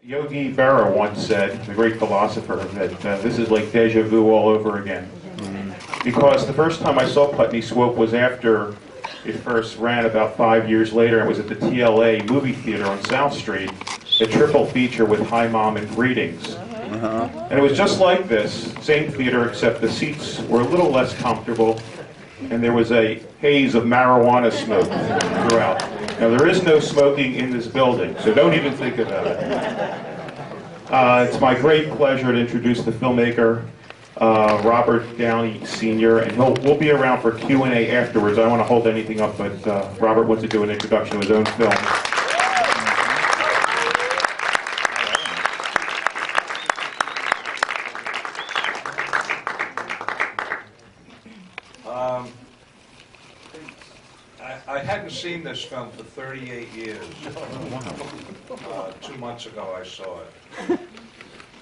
Yogi Berra once said, the great philosopher, that this is like deja vu all over again. Because the first time I saw Putney Swope was after it first ran about 5 years later. It was at the TLA movie theater on South Street, a triple feature with Hi Mom and Greetings. And it was just like this, same theater, except the seats were a little less comfortable, and there was a haze of marijuana smoke throughout. Now, there is no smoking in this building, so don't even think about it. It's my great pleasure to introduce the filmmaker, Robert Downey Sr., and we'll be around for Q&A afterwards. I don't want to hold anything up, but Robert wants to do an introduction of his own film. I hadn't seen this film for 38 years. 2 months ago I saw it.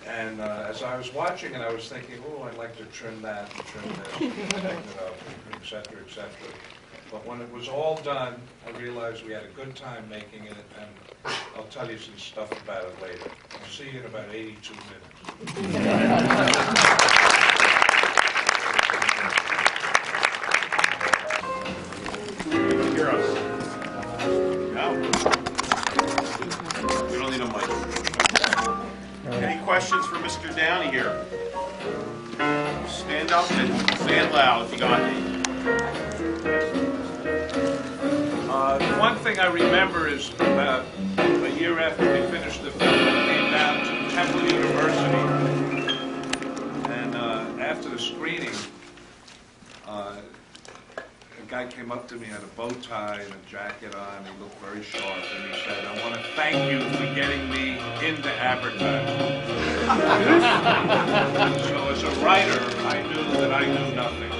And as I was watching it, I was thinking, oh, I'd like to trim that, and trim this, tighten it up, et cetera, et cetera. But when it was all done, I realized we had a good time making it, and I'll tell you some stuff about it later. I'll see you in about 82 minutes. We don't need a mic. Any questions for Mr. Downey here? Stand up and say it loud if you got any. The one thing I remember is about a year after we finished the film, I came down to Temple University, and after the screening, a guy came up to me, had a bow tie and a jacket on. He looked very sharp, and he said, "I want to thank you for getting me into advertising." So as a writer, I knew that I knew nothing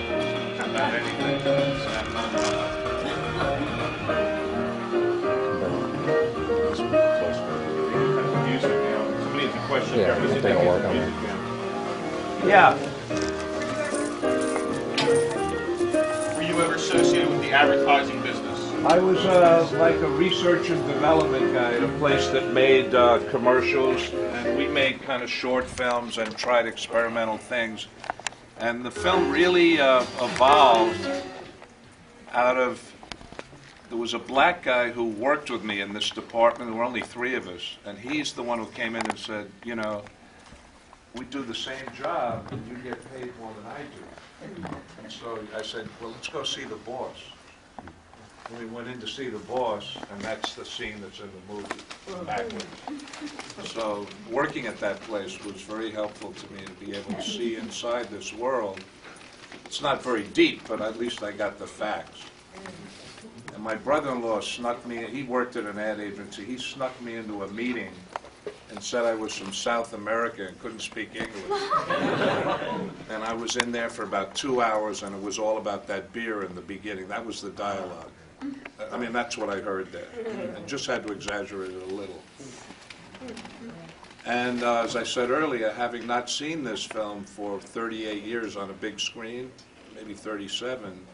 about anything. Somebody has a question. Yeah. Were you ever associated with the advertising business? I was like a research and development guy at a place that made commercials, and we made kind of short films and tried experimental things. And the film really evolved out of, there was a black guy who worked with me in this department. There were only 3 of us, and he's the one who came in and said, you know, we do the same job, and you get paid more than I do. And so I said, well, let's go see the boss. And we went in to see the boss, and that's the scene that's in the movie, backwards. So working at that place was very helpful to me to be able to see inside this world. It's not very deep, but at least I got the facts. And my brother-in-law snuck me, he worked at an ad agency, he snuck me into a meeting and said I was from South America and couldn't speak English. And I was in there for about 2 hours, and it was all about that beer in the beginning. That was the dialogue. I mean, that's what I heard there. And just had to exaggerate it a little. And as I said earlier, having not seen this film for 38 years on a big screen, maybe 37,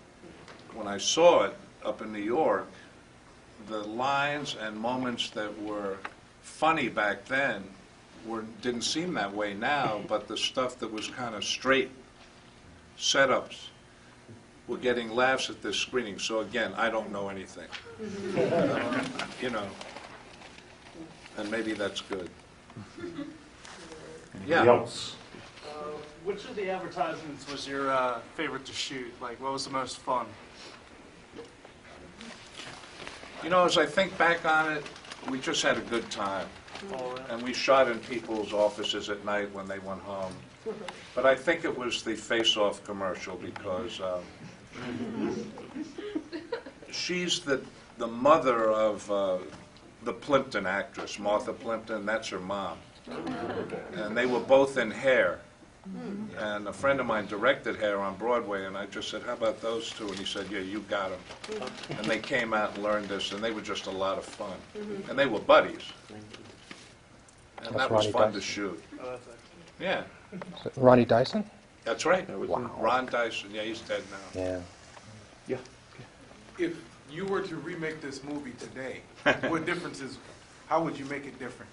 when I saw it up in New York, the lines and moments that were funny back then didn't seem that way now, but the stuff that was kind of straight setups were getting laughs at this screening. So again, I don't know anything. You know, and maybe that's good. Yeah. Else? Which of the advertisements was your favorite to shoot? Like, what was the most fun? You know, as I think back on it, we just had a good time. And we shot in people's offices at night when they went home. But I think it was the Face-Off commercial, because she's the mother of the Plimpton actress, Martha Plimpton. That's her mom. And they were both in Hair. And a friend of mine directed Hair on Broadway, and I just said, how about those two? And he said, yeah, you got them. And they came out and learned this, and they were just a lot of fun. And they were buddies. And that was fun to shoot. Yeah. Ronnie Dyson? That's right. Wow. Ron Dyson. Yeah, he's dead now. Yeah. Yeah. If you were to remake this movie today, what differences, how would you make it different?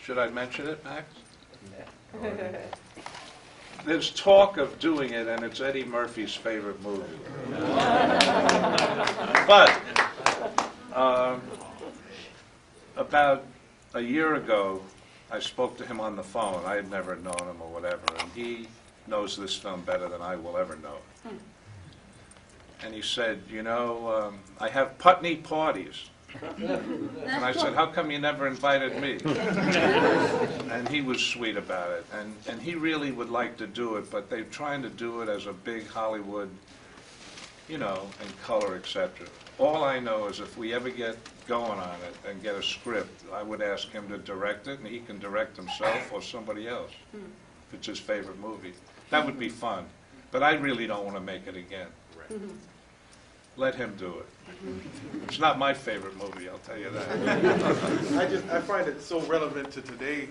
Should I mention it, Max? There's talk of doing it, and it's Eddie Murphy's favorite movie. But about a year ago, I spoke to him on the phone. I had never known him or whatever, and he knows this film better than I will ever know it. And he said, you know, I have Putney parties. And I said, how come you never invited me? And he was sweet about it. And he really would like to do it, but they're trying to do it as a big Hollywood, you know, in color, etc. All I know is if we ever get going on it and get a script, I would ask him to direct it, and he can direct himself or somebody else, if it's his favorite movie. That would be fun. But I really don't want to make it again. Let him do it. It's not my favorite movie, I'll tell you that. I find it so relevant to today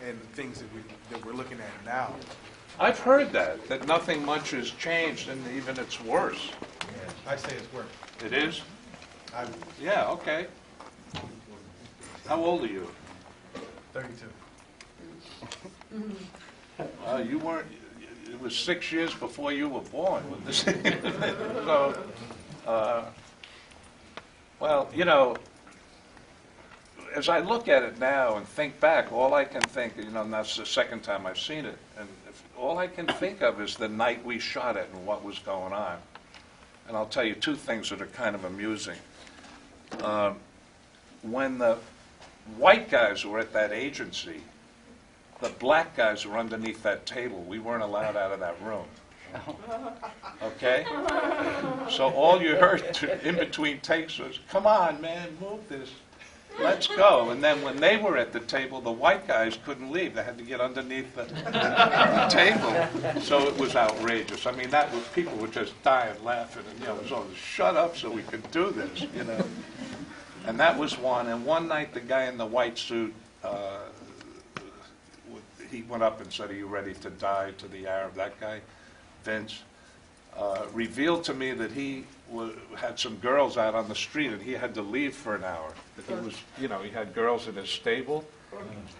and the things that we're looking at now. I've heard that nothing much has changed, and even it's worse. I say it's work. It is? I'm Yeah, okay. How old are you? 32. You weren't, it was 6 years before you were born. So, well, you know, as I look at it now and think back, all I can think, you know, and that's the second time I've seen it, and all I can think of is the night we shot it and what was going on. And I'll tell you two things that are kind of amusing. When the white guys were at that agency, the black guys were underneath that table. We weren't allowed out of that room. Okay? So all you heard in between takes was, come on, man, move this. Let's go. And then when they were at the table, the white guys couldn't leave. They had to get underneath the table. So it was outrageous. I mean, that was, people were just dying laughing. And, you know, it was all, shut up so we could do this, you know. And that was one. And one night, the guy in the white suit, he went up and said, are you ready to die to the Arab? That guy, Vince, revealed to me that he had some girls out on the street and he had to leave for an hour. He was, you know, he had girls in his stable,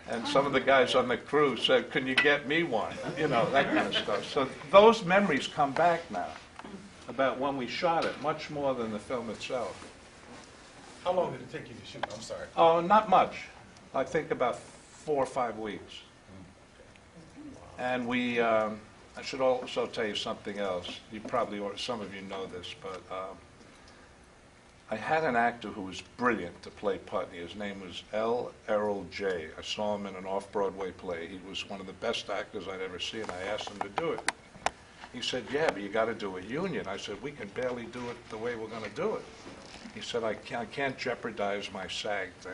and some of the guys on the crew said, can you get me one? You know, that kind of stuff. So those memories come back now about when we shot it, much more than the film itself. How long did it take you to shoot? I'm sorry. Oh, not much. I think about 4 or 5 weeks. And we, I should also tell you something else. You probably, or some of you know this, but I had an actor who was brilliant to play Putney. His name was L. Errol J. I saw him in an off-Broadway play. He was one of the best actors I'd ever seen. I asked him to do it. He said, yeah, but you got to do a union. I said, we can barely do it the way we're going to do it. He said, I can't jeopardize my SAG thing.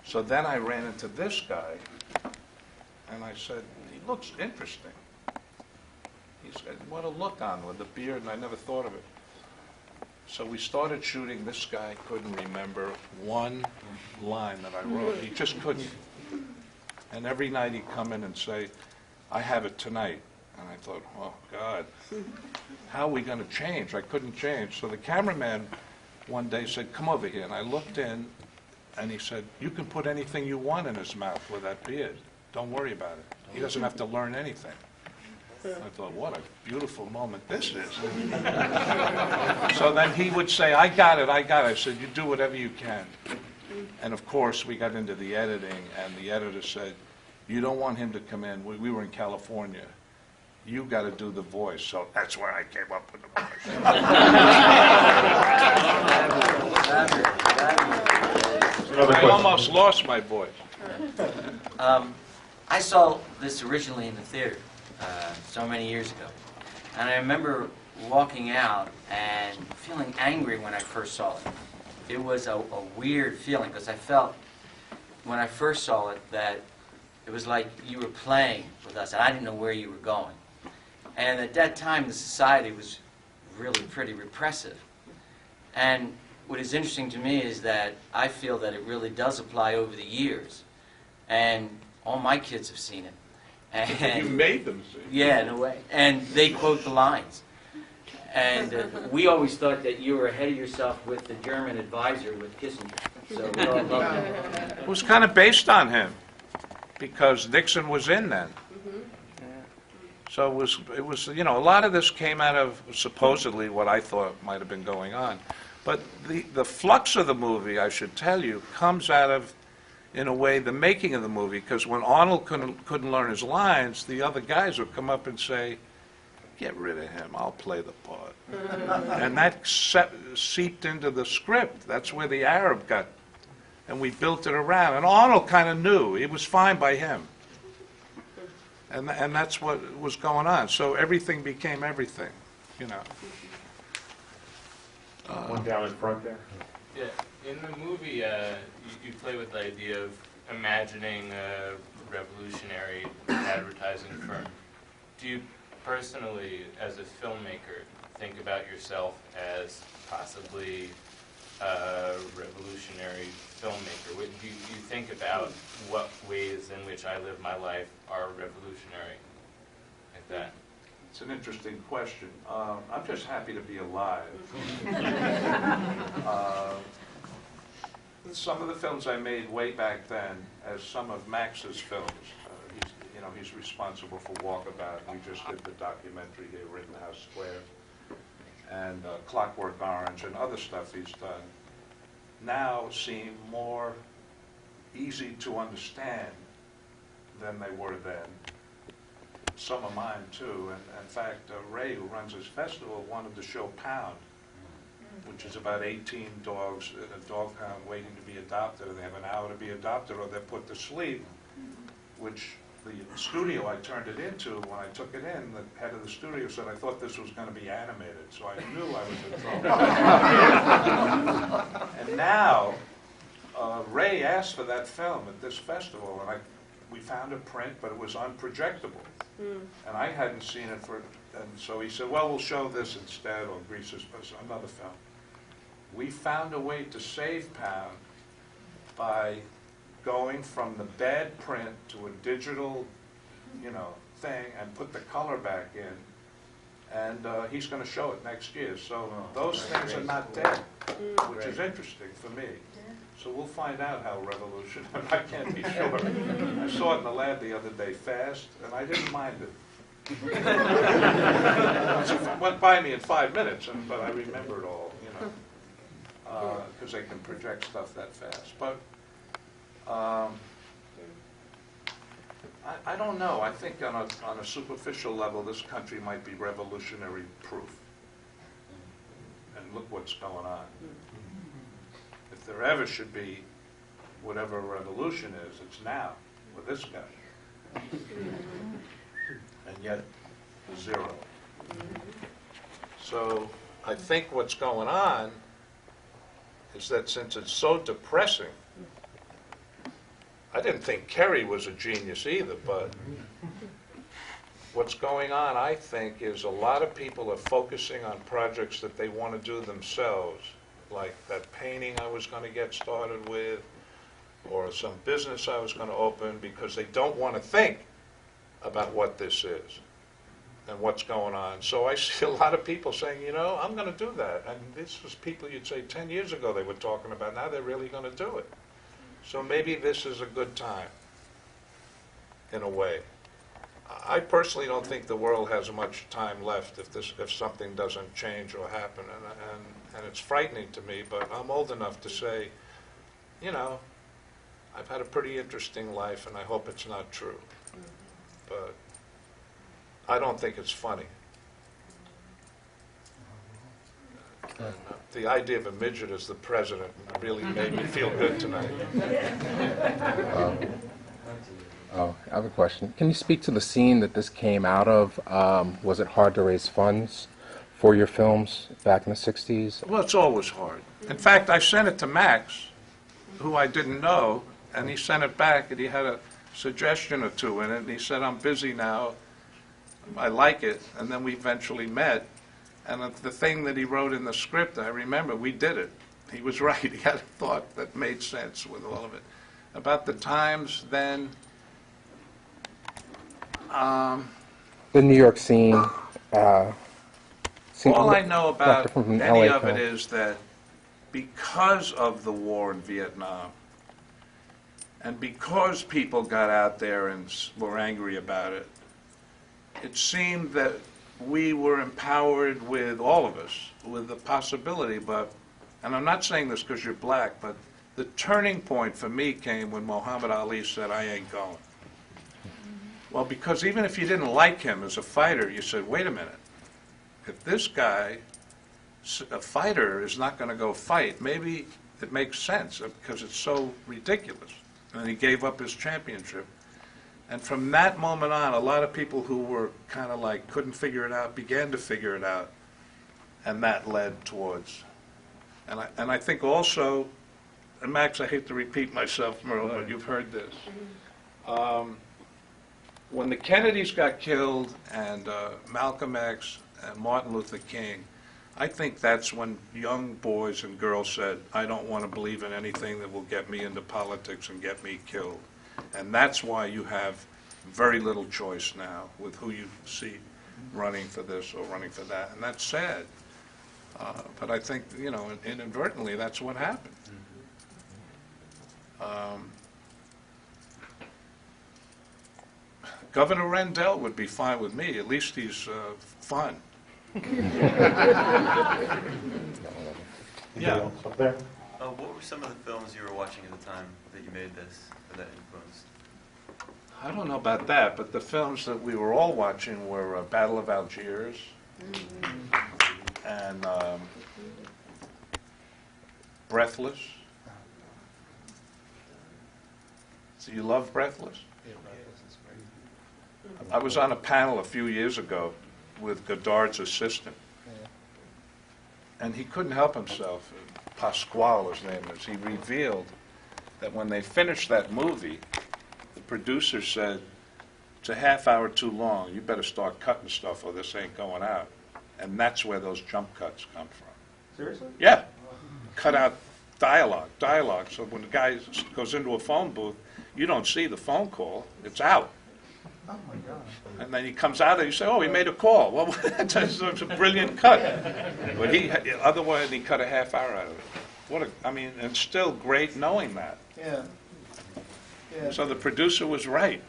So then I ran into this guy, and I said, he looks interesting. He said, what a look on with the beard, and I never thought of it. So we started shooting. This guy couldn't remember one line that I wrote. He just couldn't. And every night he'd come in and say, I have it tonight. And I thought, oh, God, how are we going to change? I couldn't change. So the cameraman one day said, come over here. And I looked in, and he said, you can put anything you want in his mouth with that beard. Don't worry about it. He doesn't have to learn anything. I thought, what a beautiful moment this is. So then he would say, I got it. I said, you do whatever you can. And of course, we got into the editing, and the editor said, you don't want him to come in. We were in California. You got to do the voice. So that's where I came up with the voice. I almost lost my voice. I saw this originally in the theater so many years ago. And I remember walking out and feeling angry when I first saw it. It was a weird feeling because I felt when I first saw it that it was like you were playing with us and I didn't know where you were going. And at that time the society was really pretty repressive. And what is interesting to me is that I feel that it really does apply over the years. And all my kids have seen it. And you made them see. Yeah, in a way. And they quote the lines. And we always thought that you were ahead of yourself with the German advisor with Kissinger. So we all loved him. It was kind of based on him, because Nixon was in then. So it was, you know, a lot of this came out of supposedly what I thought might have been going on. But the flux of the movie, I should tell you, comes out of, in a way, the making of the movie, because when Arnold couldn't learn his lines, the other guys would come up and say, "Get rid of him, I'll play the part." And that seeped into the script. That's where the Arab got, and we built it around. And Arnold kind of knew. It was fine by him. And that's what was going on. So everything became everything, you know. One down in front there. Yeah, in the movie, you play with the idea of imagining a revolutionary advertising firm. Do you personally, as a filmmaker, think about yourself as possibly a revolutionary filmmaker? Do you think about what ways in which I live my life are revolutionary like that? It's an interesting question. I'm just happy to be alive. Some of the films I made way back then, as some of Max's films, he's responsible for Walkabout. We just did the documentary here, Rittenhouse Square, and Clockwork Orange, and other stuff he's done, now seem more easy to understand than they were then. Some of mine too, and in fact, Ray, who runs his festival, wanted to show Pound, which is about 18 dogs in a dog pound waiting to be adopted, and they have an hour to be adopted or they're put to sleep, which the studio I turned it into, when I took it in, the head of the studio said, "I thought this was going to be animated," so I knew I was in trouble. And now, Ray asked for that film at this festival, and we found a print, but it was unprojectable. And I hadn't seen it and so he said, "Well, we'll show this instead," or Greaser's, another film. We found a way to save Pound by going from the bad print to a digital, thing, and put the color back in. And he's going to show it next year. So those things are not dead, which is interesting for me. So we'll find out how revolutionary. I can't be sure. I saw it in the lab the other day, fast, and I didn't mind it. It went by me in 5 minutes, but I remember it all, because they can project stuff that fast. But I don't know. I think on a superficial level, this country might be revolutionary proof. And look what's going on. If there ever should be whatever a revolution is, it's now with this guy. And yet, zero. So I think what's going on is that since it's so depressing, I didn't think Kerry was a genius either, but what's going on, I think, is a lot of people are focusing on projects that they want to do themselves, like that painting I was going to get started with, or some business I was going to open, because they don't want to think about what this is and what's going on. So I see a lot of people saying, I'm going to do that. And this was people you'd say 10 years ago they were talking about. Now they're really going to do it. So maybe this is a good time, in a way. I personally don't think the world has much time left if something doesn't change or happen, and it's frightening to me. But I'm old enough to say, I've had a pretty interesting life, and I hope it's not true. But I don't think it's funny. The idea of a midget as the president really made me feel good tonight. I have a question. Can you speak to the scene that this came out of? Was it hard to raise funds for your films back in the 60s? Well, it's always hard. In fact, I sent it to Max, who I didn't know, and he sent it back, and he had a suggestion or two in it, and he said, "I'm busy now, I like it," and then we eventually met, and the thing that he wrote in the script, I remember, we did it. He was right. He had a thought that made sense with all of it. About the times then, The New York scene. all I know about from any LA of it film. is that because of the war in Vietnam, and because people got out there and were angry about it, it seemed that we were empowered with, all of us, with the possibility, but, and I'm not saying this because you're black, but the turning point for me came when Muhammad Ali said, "I ain't going." Well, because even if you didn't like him as a fighter, you said, wait a minute, if this guy, a fighter, is not going to go fight, maybe it makes sense because it's so ridiculous. And he gave up his championship. And from that moment on, a lot of people who were kind of like couldn't figure it out began to figure it out, and that led towards. And I think also, and Max, I hate to repeat myself, Merle, but you've heard this. When the Kennedys got killed, and Malcolm X and Martin Luther King, I think that's when young boys and girls said, I don't want to believe in anything that will get me into politics and get me killed. And that's why you have very little choice now with who you see running for this or running for that. And that's sad. But I think, you know, inadvertently, that's what happened. Governor Rendell would be fine with me. At least he's fun. Yeah. Up there? What were some of the films you were watching at the time that you made this, or that influenced? I don't know about that, but the films that we were all watching were Battle of Algiers and Breathless. So you love Breathless? I was on a panel a few years ago with Godard's assistant, and he couldn't help himself. Pasquale, his name is. He revealed that when they finished that movie, the producer said, "It's a half hour too long. You better start cutting stuff or this ain't going out." And that's where those jump cuts come from. Seriously? Yeah. Cut out dialogue. So when the guy goes into a phone booth, you don't see the phone call. It's out. Oh my God. And then he comes out and you say, "Oh, he made a call." Well, that's a brilliant cut. But otherwise he cut a half hour out of it. I mean, it's still great knowing that. Yeah. So the producer was right.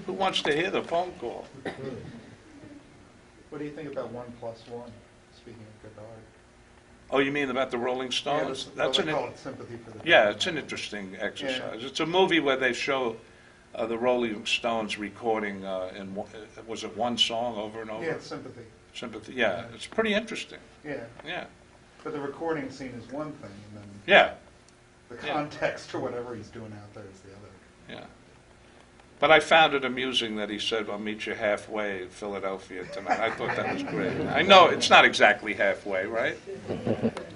Who wants to hear the phone call? What do you think about 1+1? Speaking of Godard. Oh, you mean about the Rolling Stones? That's an sympathy for the. Yeah, it's an interesting exercise. It's a movie where they show the Rolling Stones recording was it one song over and over? Yeah, it's Sympathy. Sympathy. Yeah, it's pretty interesting. Yeah. Yeah. But the recording scene is one thing, and then Yeah. the context or whatever he's doing out there is the other. Yeah. But I found it amusing that he said, "I'll meet you halfway in Philadelphia tonight." I thought that was great. I know it's not exactly halfway, right?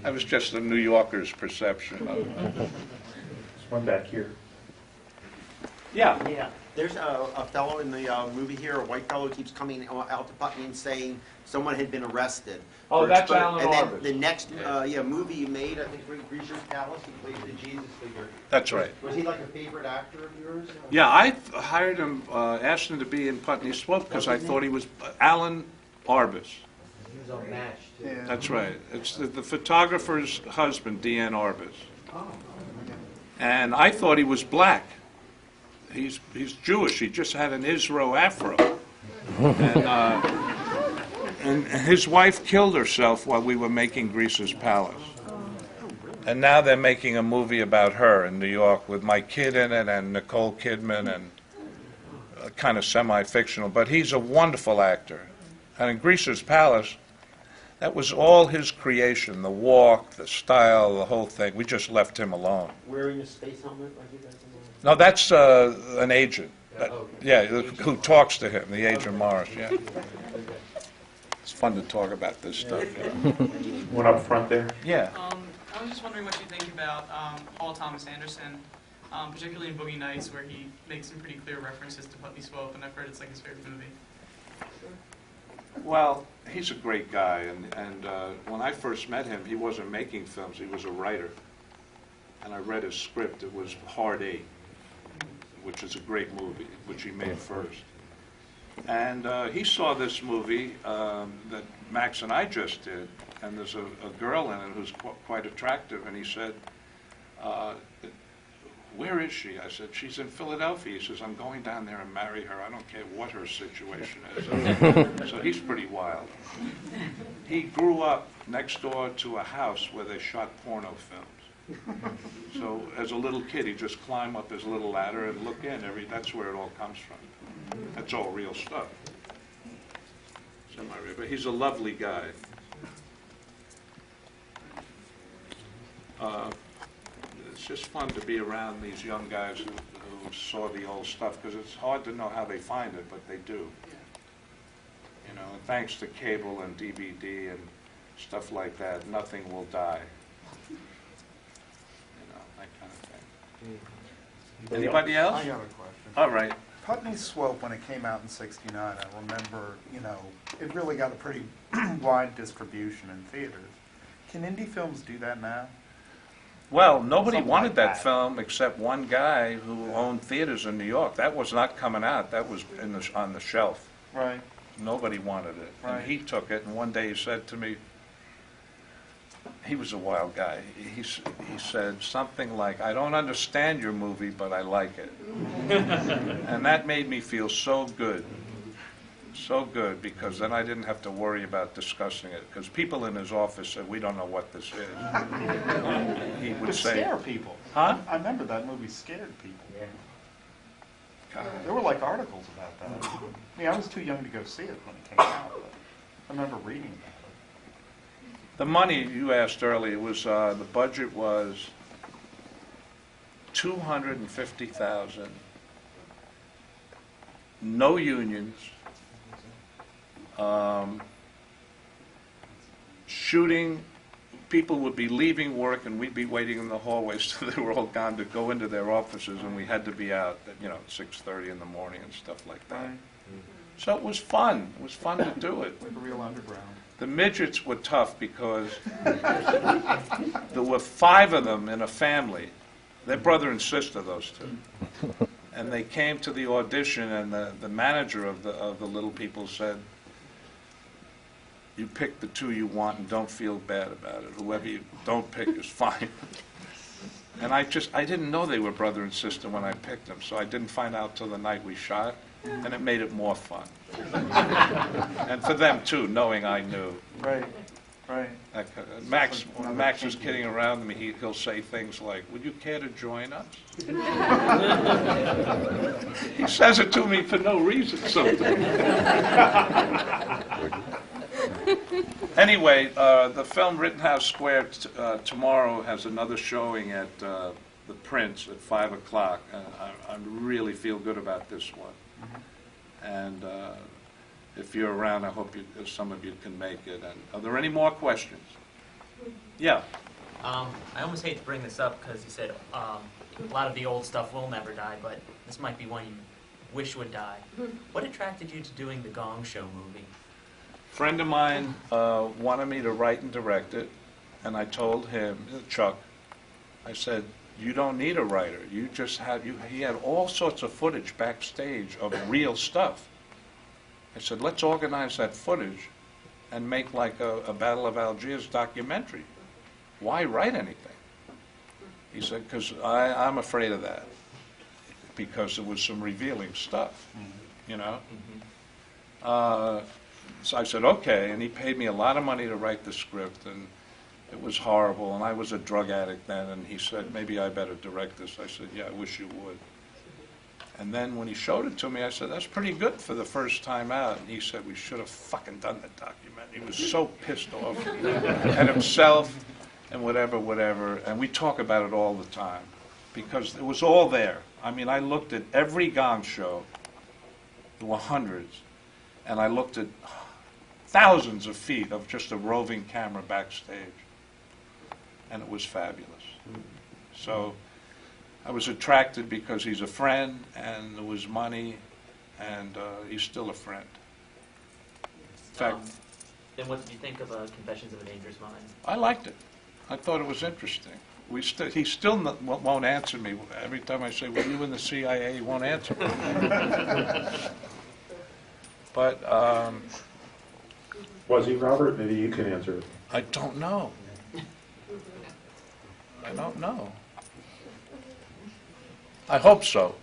That was just a New Yorker's perception of it. There's one back here. Yeah. Yeah, there's a fellow in the movie here, a white fellow, keeps coming out to Putney and saying someone had been arrested. Oh, that's Alan And then Arbus. the next movie you made, I think, Greaser's Palace, he played the Jesus figure. That's right. Was he like a favorite actor of yours? Yeah, I hired him, asked him to be in Putney Swope because I thought he was Alan Arbus. He was on MASH, too. Yeah. That's right. It's the photographer's husband, Deanne Arbus. Oh. And I thought he was black. He's Jewish. He just had an Israel afro. And his wife killed herself while we were making Greaser's Palace. And now they're making a movie about her in New York with my kid in it and Nicole Kidman and kind of semi-fictional. But he's a wonderful actor. And in Greaser's Palace, that was all his creation, the walk, the style, the whole thing. We just left him alone. Wearing a space helmet like you guys? No, that's an agent. Yeah, who talks to him, the agent Morris, yeah. It's fun to talk about this stuff. One up front there. Yeah. I was just wondering what you think about Paul Thomas Anderson, particularly in Boogie Nights, where he makes some pretty clear references to Putney Swope, and I've heard it's like his favorite movie. Well, he's a great guy, and when I first met him, he wasn't making films, he was a writer. And I read his script, it was Hard Eight, which is a great movie, which he made first. And he saw this movie that Max and I just did, and there's a girl in it who's quite attractive, and he said, where is she? I said, she's in Philadelphia. He says, I'm going down there and marry her. I don't care what her situation is. So he's pretty wild. He grew up next door to a house where they shot porno films. So as a little kid, he'd just climb up his little ladder and look in. That's where it all comes from. That's all real stuff. Semi-real. But he's a lovely guy. It's just fun to be around these young guys who saw the old stuff, because it's hard to know how they find it, but they do. You know, and thanks to cable and DVD and stuff like that, nothing will die. You know, that kind of thing. Anybody else? I got a question. All right. Putney Swope, when it came out in '69, I remember, it really got a pretty wide distribution in theaters. Can indie films do that now? Well, nobody Something wanted like that that. film except one guy who owned theaters in New York. That was not coming out. That was on the shelf. Right. Nobody wanted it. Right. And he took it, and one day he said to me, he was a wild guy. He said something like, I don't understand your movie, but I like it. And that made me feel so good. So good, because then I didn't have to worry about discussing it. Because people in his office said, we don't know what this is. He would It say... scared people. Huh? I remember that movie scared people. Yeah. God. There were like articles about that. I mean, I was too young to go see it when it came out, but I remember reading about it. The money you asked earlier was, the budget was $250,000, no unions, shooting, people would be leaving work and we'd be waiting in the hallways till they were all gone to go into their offices, and we had to be out at, 6:30 in the morning and stuff like that. Right. So it was fun. It was fun to do it. Like a real underground. The midgets were tough because there were 5 of them in a family. They're brother and sister, those two. And they came to the audition, and the manager of the little people said, you pick the 2 you want and don't feel bad about it. Whoever you don't pick is fine. And I didn't know they were brother and sister when I picked them, so I didn't find out till the night we shot, and it made it more fun. And for them too, knowing I knew. Right, right. Max is kidding around with me. He'll say things like, would you care to join us? He says it to me for no reason sometimes. Anyway, the film Rittenhouse Square tomorrow has another showing at the Prince at 5 o'clock. I really feel good about this one. And if you're around, I hope some of you can make it. And are there any more questions? Yeah. I almost hate to bring this up because you said a lot of the old stuff will never die, but this might be one you wish would die. What attracted you to doing the Gong Show movie? A friend of mine wanted me to write and direct it, and I told him, Chuck, I said, you don't need a writer. You just have, he had all sorts of footage backstage of real stuff. I said, let's organize that footage and make like a Battle of Algiers documentary. Why write anything? He said, because I'm afraid of that. Because there was some revealing stuff, you know? So I said, okay, and he paid me a lot of money to write the script, and it was horrible, and I was a drug addict then, and he said, maybe I better direct this. I said, yeah, I wish you would. And then when he showed it to me, I said, that's pretty good for the first time out. And he said, we should have fucking done the document. He was so pissed off at himself and whatever, and we talk about it all the time, because it was all there. I mean, I looked at every Gong show, there were hundreds, and I looked at thousands of feet of just a roving camera backstage, and it was fabulous. So I was attracted because he's a friend, and there was money, and he's still a friend. In fact, Then what did you think of Confessions of a Dangerous Mind? I liked it. I thought it was interesting. He still won't answer me. Every time I say, were you in the CIA, he won't answer me. But Was he, Robert? Maybe you can answer it. I don't know. I don't know. I hope so.